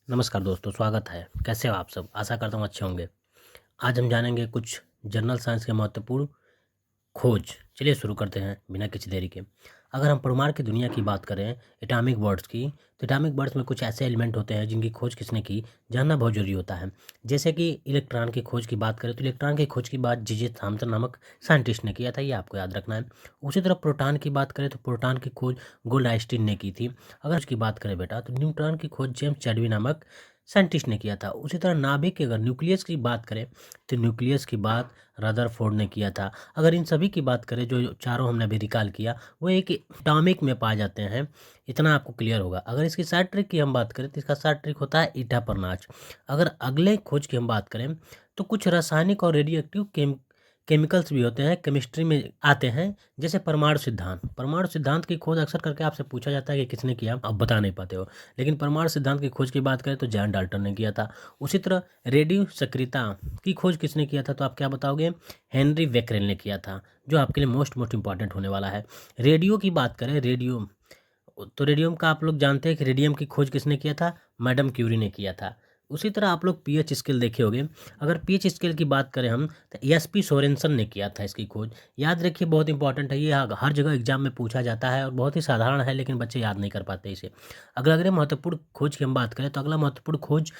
नमस्कार दोस्तों, स्वागत है। कैसे हो आप सब? आशा करता हूँ अच्छे होंगे। आज हम जानेंगे कुछ जनरल साइंस के महत्वपूर्ण खोज। चलिए शुरू करते हैं बिना किसी देरी के। अगर हम परमाणु की दुनिया की बात करें, एटॉमिक वर्ड्स की, तो एटॉमिक वर्ड्स में कुछ ऐसे एलिमेंट होते हैं जिनकी खोज किसने की, जानना बहुत ज़रूरी होता है। जैसे कि इलेक्ट्रॉन की खोज की बात करें तो इलेक्ट्रॉन की खोज की बात जे थॉमसन नामक साइंटिस्ट ने किया था, ये आपको याद रखना है। उसी तरह प्रोटॉन की बात करें तो प्रोटॉन की खोज गोल्ड आइंस्टीन ने की थी। अगर उसकी बात करें बेटा तो न्यूट्रॉन की खोज जेम्स चैडविक नामक साइंटिस्ट ने किया था। उसी तरह नाभिक की अगर न्यूक्लियस की बात करें तो न्यूक्लियस की बात रदरफोर्ड ने किया था। अगर इन सभी की बात करें जो चारों हमने अभी रिकॉल किया वो एक एटॉमिक में पाए जाते हैं, इतना आपको क्लियर होगा। अगर इसकी साइड ट्रिक की हम बात करें तो इसका साइड ट्रिक होता है ईटा पर नाच। अगर अगले खोज की हम बात करें तो कुछ रासायनिक और रेडियो एक्टिव केमिकल्स भी होते हैं, केमिस्ट्री में आते हैं। जैसे परमाणु सिद्धांत, परमाणु सिद्धांत की खोज अक्सर करके आपसे पूछा जाता है कि किसने किया, आप बता नहीं पाते हो। लेकिन परमाणु सिद्धांत की खोज की बात करें तो जॉन डाल्टन ने किया था। उसी तरह रेडियो सक्रियता की खोज किसने किया था, तो आप क्या बताओगे? हेनरी बेकरेल ने किया था, जो आपके लिए मोस्ट इंपॉर्टेंट होने वाला है। रेडियो की बात करें, रेडियो तो रेडियम का आप लोग जानते हैं कि रेडियम की खोज किसने किया था? मैडम क्यूरी ने किया था। उसी तरह आप लोग पीएच स्केल देखे होंगे। अगर पीएच स्केल की बात करें हम तो एसपी सोरेनसन ने किया था इसकी खोज। याद रखिए, बहुत इंपॉर्टेंट है ये, हर जगह एग्जाम में पूछा जाता है और बहुत ही साधारण है, लेकिन बच्चे याद नहीं कर पाते इसे। अगले महत्वपूर्ण खोज की हम बात करें तो अगला महत्वपूर्ण खोज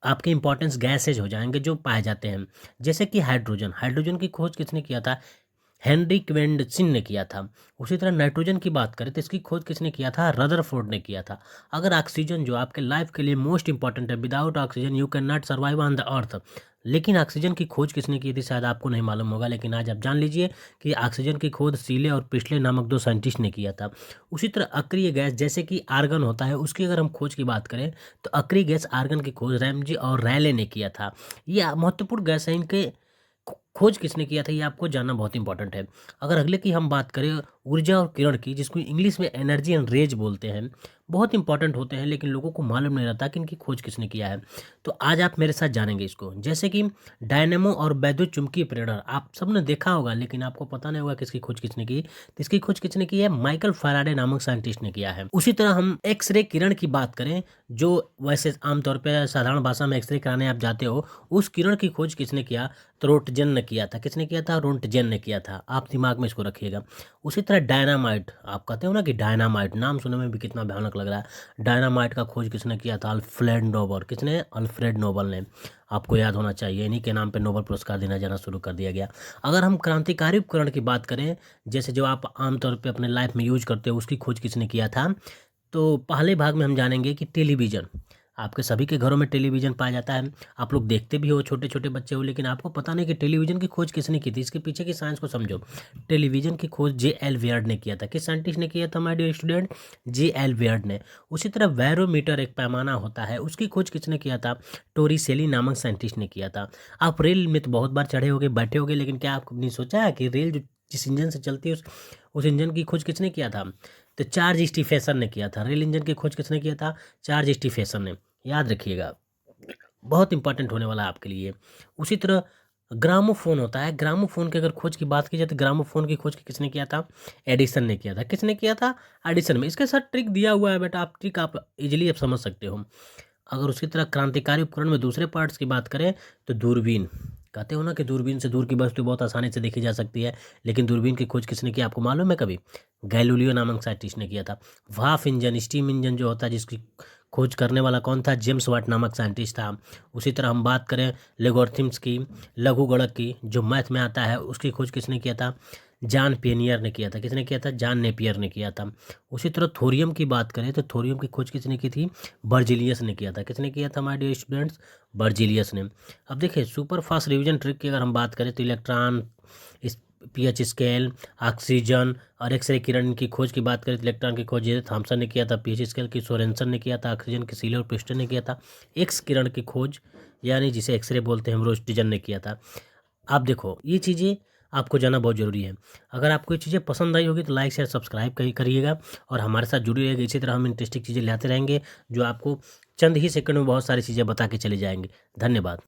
आपके इंपॉर्टेंस गैसेज हो जाएंगे जो पाए जाते हैं। जैसे कि हाइड्रोजन, हाइड्रोजन की खोज किसने किया था? हेनरी क्वेंडसिन ने किया था। उसी तरह नाइट्रोजन की बात करें तो इसकी खोज किसने किया था? रदरफोर्ड ने किया था। अगर ऑक्सीजन जो आपके लाइफ के लिए मोस्ट इंपॉर्टेंट है, without oxygen you can not survive on the earth, लेकिन ऑक्सीजन की खोज किसने की थी शायद आपको नहीं मालूम होगा, लेकिन आज आप जान लीजिए कि ऑक्सीजन की खोज सीले और पिछले नामक दो साइंटिस्ट ने किया था। उसी तरह अक्रिय गैस जैसे कि आर्गन होता है, उसकी अगर हम खोज की बात करें तो अक्रिय गैस आर्गन की खोज रैमजी और रैले ने किया था। ये महत्वपूर्ण गैस है, इनके खोज किसने किया था ये आपको जानना बहुत इंपॉर्टेंट है। अगर अगले की हम बात करें ऊर्जा और किरण की, जिसको इंग्लिश में एनर्जी एंड रेज बोलते हैं, बहुत इंपॉर्टेंट होते हैं लेकिन लोगों को मालूम नहीं रहता कि इनकी खोज किसने किया है। तो आज आप मेरे साथ जानेंगे इसको। जैसे कि डायनेमो और वैद्युत चुंबकीय प्रेरण आप सबने देखा होगा, लेकिन आपको पता नहीं होगा किसकी खोज किसने की। तो इसकी खोज किसने की है? माइकल फैराडे नामक साइंटिस्ट ने किया है। उसी तरह हम एक्सरे किरण की बात करें, जो वैसे आमतौर पर साधारण भाषा में एक्सरे कराने आप जाते हो, उस किरण की खोज किसने किया? तो रोंटगेन ने किया था। किसने किया था? रोंटगेन ने किया था। आप दिमाग में इसको रखिएगा। उसी तरह डायनामाइट, आप कहते हो ना कि डायनामाइट, नाम सुनने में भी कितना भयानक लग रहा है। डायनामाइट का खोज किसने किया था? Alfred Nobel. किसने? अल्फ्रेड नोबल ने। आपको याद होना चाहिए, इन्हीं के नाम पे नोबल पुरस्कार देना जाना शुरू कर दिया गया। अगर हम क्रांतिकारी उपकरण की बात करें, जैसे जो आप आमतौर पे अपने लाइफ में यूज करते हो, उसकी खोज किसने किया था? तो पहले भाग में हम जानेंगे कि टेलीविज़न, आपके सभी के घरों में टेलीविज़न पाया जाता है। आप लोग देखते भी हो, छोटे-छोटे बच्चे हो, लेकिन आपको पता नहीं कि टेलीविज़न की खोज किसने की थी। इसके पीछे की साइंस को समझो। टेलीविज़न की खोज जे.एल. वेयर्ड ने किया था। किस साइंटिस्ट ने किया था माय डियर स्टूडेंट? जे.एल. वेयर्ड ने। उसी तरह बैरोमीटर एक पैमाना होता है, उसकी खोज किसने किया था? टोरिसेली नामक साइंटिस्ट ने किया था। आप रेल में तो बहुत बार चढ़े होंगे, बैठे होंगे, लेकिन क्या आपने सोचा है कि रेल जो जिस इंजन से चलती है उस इंजन की खोज किसने किया था? तो चार्ल्स स्टीफेसन ने किया था। रेल इंजन की खोज किसने किया था? चार्ल्स स्टीफेसन ने। याद रखिएगा, बहुत इंपॉर्टेंट होने वाला है आपके लिए। उसी तरह ग्रामोफोन होता है, ग्रामोफोन की अगर खोज की बात की जाए तो ग्रामोफोन की खोज किसने किया था? एडिसन ने किया था। किसने किया था? एडिसन में। इसके साथ ट्रिक दिया हुआ है बेटा, आप ट्रिक आप इजीली आप समझ सकते हो। अगर उसी तरह क्रांतिकारी उपकरण में दूसरे पार्ट्स की बात करें तो दूरबीन, कहते हो ना कि दूरबीन से दूर की वस्तु बहुत आसानी से देखी जा सकती है, लेकिन दूरबीन की खोज किसने की आपको मालूम है कभी? गैलीलियो नामक साइंटिस्ट ने किया था। भाप इंजन, स्टीम इंजन जो होता है, जिसकी खोज करने वाला कौन था? जेम्स वाट नामक साइंटिस्ट था। उसी तरह हम बात करें लेगोरिथम्स की, लघुगणक की, जो मैथ में आता है, उसकी खोज किसने किया था? जॉन पेनियर ने किया था। किसने किया था? जॉन नेपियर ने किया था। उसी तरह थोरियम की बात करें तो थोरियम की खोज किसने की थी? बर्जिलियस ने किया था। किसने किया था माय डियर स्टूडेंट्स? बर्जिलियस ने। अब देखिए, सुपर फास्ट रिवीजन ट्रिक की अगर हम बात करें तो इलेक्ट्रॉन, इस पीएच स्केल, ऑक्सीजन और एक्सरे किरण की खोज की बात करें तो इलेक्ट्रॉन की खोज जे थॉमसन ने किया था, पीएच स्केल की सोरेनसन ने किया था, ऑक्सीजन की सीले और प्रिस्टन ने किया था, एक्स किरण की खोज यानी जिसे एक्सरे बोलते हैं रोस्टिजन ने किया था। आप देखो, ये चीज़ें आपको जानना बहुत ज़रूरी है। अगर आपको ये चीज़ें पसंद आई होगी तो लाइक शेयर सब्सक्राइब करिएगा और हमारे साथ जुड़े रहिएगा। इसी तरह हम इंटरेस्टिंग चीज़ें लाते रहेंगे जो आपको चंद ही सेकंड में बहुत सारी चीज़ें बता के चले जाएंगे। धन्यवाद।